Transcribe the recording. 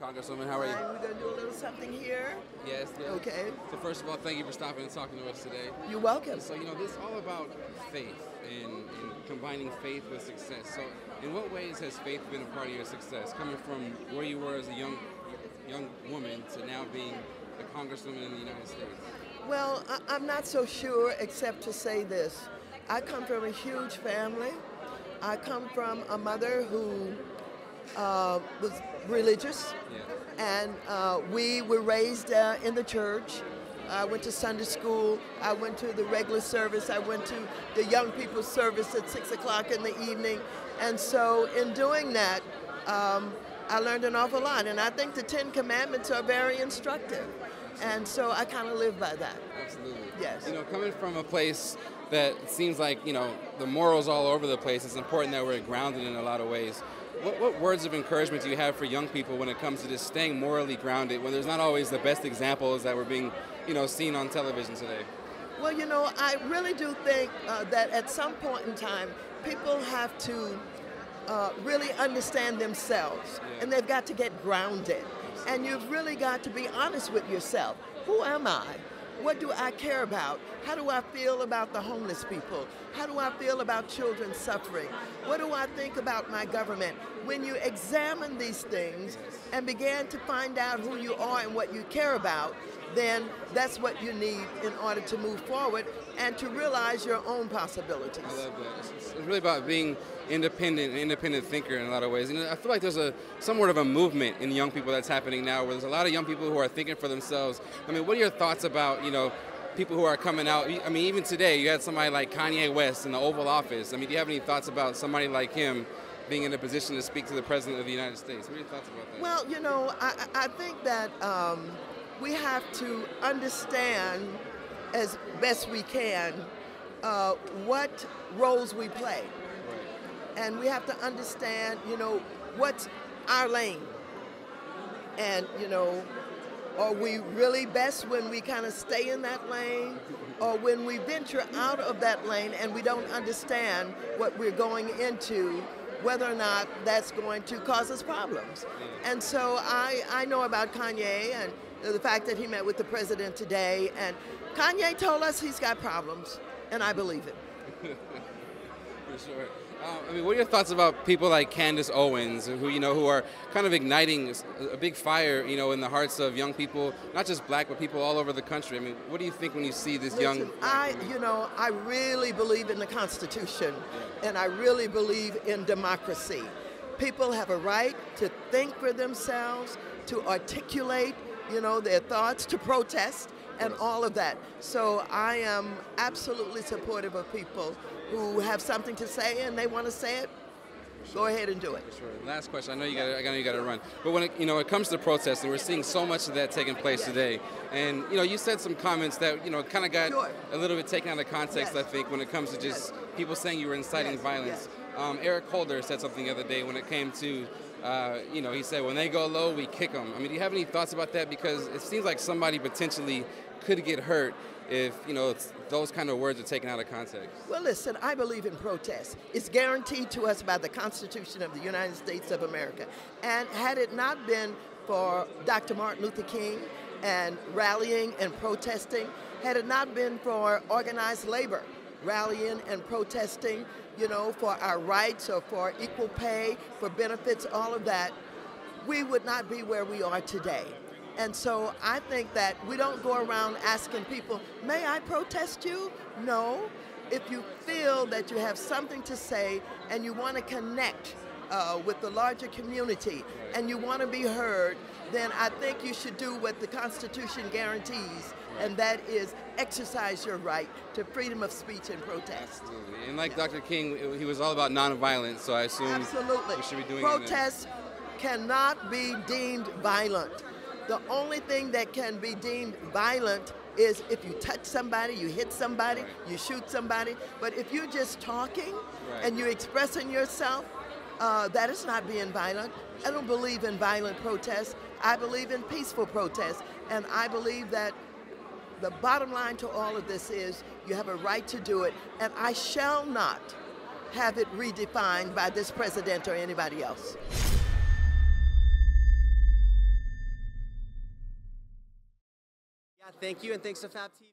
Congresswoman. How are you? We're going to do a little something here. Yes, yes. Okay. So first of all, thank you for stopping and talking to us today. You're welcome. So, this is all about faith and combining faith with success. So in what ways has faith been a part of your success, coming from where you were as a young woman to now being a congresswoman in the United States? Well, I'm not so sure, except to say this. I come from a huge family. I come from a mother who was religious, and we were raised in the church. I went to Sunday school. I went to the regular service. I went to the young people's service at 6 o'clock in the evening. And so in doing that, I learned an awful lot. And I think the 10 Commandments are very instructive. And so I kind of live by that. Absolutely. Yes. Coming from a place that seems like, the morals all over the place, it's important that we're grounded in a lot of ways. What words of encouragement do you have for young people when it comes to just staying morally grounded when there's not always the best examples that we're being, seen on television today? Well, I really do think that at some point in time, people have to really understand themselves, and they've got to get grounded. And you've really got to be honest with yourself. Who am I? What do I care about? How do I feel about the homeless people? How do I feel about children suffering? What do I think about my government? When you examine these things and begin to find out who you are and what you care about, then that's what you need in order to move forward and to realize your own possibilities. I love that. It's really about being independent, an independent thinker in a lot of ways. I feel like there's somewhat of a movement in young people that's happening now where there's a lot of young people who are thinking for themselves. What are your thoughts about, people who are coming out? Even today, you had somebody like Kanye West in the Oval Office. Do you have any thoughts about somebody like him being in a position to speak to the President of the United States? What are your thoughts about that? Well, I think that we have to understand as best we can what roles we play. And we have to understand, what's our lane. And, are we really best when we kind of stay in that lane? Or when we venture out of that lane and we don't understand what we're going into, whether or not that's going to cause us problems. And so I know about Kanye and the fact that he met with the president today. And Kanye told us he's got problems, and I believe it. For sure. What are your thoughts about people like Candace Owens, who are kind of igniting a big fire, in the hearts of young people, not just black, but people all over the country? What do you think when you see this young? I really believe in the Constitution, and I really believe in democracy. People have a right to think for themselves, to articulate, their thoughts, to protest, and all of that. So I am absolutely supportive of people who have something to say and they want to say it. Go ahead and do it. For sure. Last question. I know you got to run. But when it comes to protesting, we're seeing so much of that taking place today. And you said some comments that kind of got a little bit taken out of context. I think when it comes to just people saying you were inciting violence. Eric Holder said something the other day when it came to. He said when they go low, we kick them. Do you have any thoughts about that? Because it seems like somebody potentially could get hurt if those kind of words are taken out of context. Well, listen, I believe in protest. It's guaranteed to us by the Constitution of the United States of America. And had it not been for Dr. Martin Luther King and rallying and protesting, had it not been for organized labor rallying and protesting, for our rights or for equal pay, for benefits, all of that, we would not be where we are today. And so I think that we don't go around asking people, may I protest you? No. If you feel that you have something to say and you want to connect with the larger community and you want to be heard, then I think you should do what the Constitution guarantees, and that is exercise your right to freedom of speech and protest. Absolutely. And like Dr. King, he was all about nonviolence, so I assume we should be doing Protest cannot be deemed violent. The only thing that can be deemed violent is if you touch somebody, you hit somebody, you shoot somebody. But if you're just talking and you're expressing yourself, that is not being violent. I don't believe in violent protests. I believe in peaceful protests. And I believe that the bottom line to all of this is you have a right to do it. And I shall not have it redefined by this president or anybody else. Thank you, and thanks to FabTV.